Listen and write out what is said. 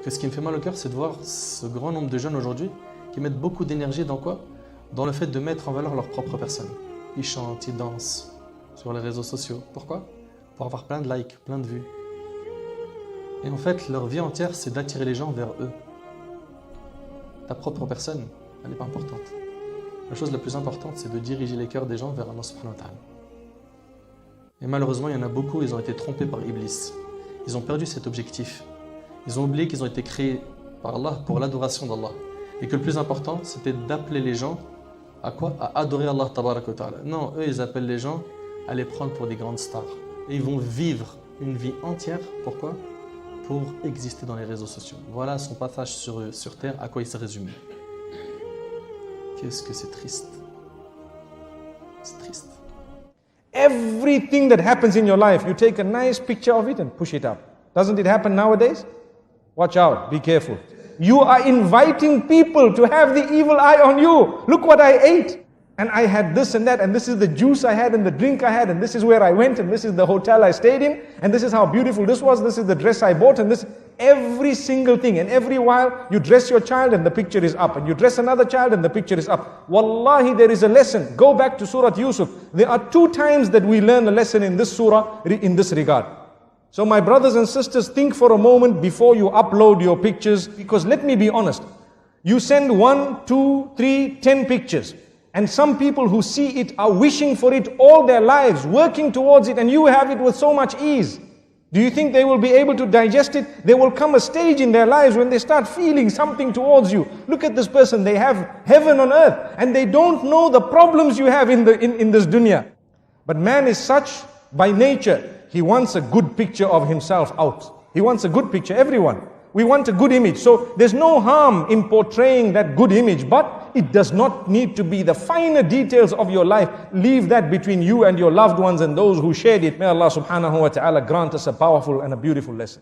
que ce qui me fait mal au cœur, c'est de voir ce grand nombre de jeunes aujourd'hui qui mettent beaucoup d'énergie dans quoi? Dans le fait de mettre en valeur leur propre personne. Ils chantent, ils dansent sur les réseaux sociaux. Pourquoi? Pour avoir plein de likes, plein de vues. Et en fait, leur vie entière, c'est d'attirer les gens vers eux. Ta propre personne, elle n'est pas importante. La chose la plus importante, c'est de diriger les cœurs des gens vers Allah subhanahu wa ta'ala. Et malheureusement, il y en a beaucoup, ils ont été trompés par Iblis. Ils ont perdu cet objectif. Ils ont oublié qu'ils ont été créés par Allah pour l'adoration d'Allah. Et que le plus important, c'était d'appeler les gens à quoi? À adorer Allah tabaraka wa ta'ala. Non, eux, ils appellent les gens à les prendre pour des grandes stars. Et ils vont vivre une vie entière. Pourquoi? Pour exister dans les réseaux sociaux. Voilà son passage sur Terre, à quoi il s'est résumé. Qu'est-ce que c'est triste. C'est triste. Everything that happens in your life, you take a nice picture of it and push it up. Doesn't it happen nowadays? Watch out, be careful. You are inviting people to have the evil eye on you. Look what I ate. And I had this and that, and this is the juice I had and the drink I had, and this is where I went, and this is the hotel I stayed in, and this is how beautiful this was, this is the dress I bought, and this, every single thing. And every while, you dress your child and the picture is up, and you dress another child and the picture is up. Wallahi, there is a lesson. Go back to Surah Yusuf. There are 2 times that we learn a lesson in this surah, in this regard. So my brothers and sisters, think for a moment before you upload your pictures, because let me be honest, you send 1, 2, 3, 10 pictures. And some people who see it are wishing for it all their lives, working towards it, and you have it with so much ease. Do you think they will be able to digest it? There will come a stage in their lives when they start feeling something towards you. Look at this person, they have heaven on earth, and they don't know the problems you have in this dunya. But man is such by nature, he wants a good picture of himself out. He wants a good picture, everyone. We want a good image. So there's no harm in portraying that good image, but it does not need to be the finer details of your life. Leave that between you and your loved ones and those who shared it. May Allah subhanahu wa ta'ala grant us a powerful and a beautiful lesson.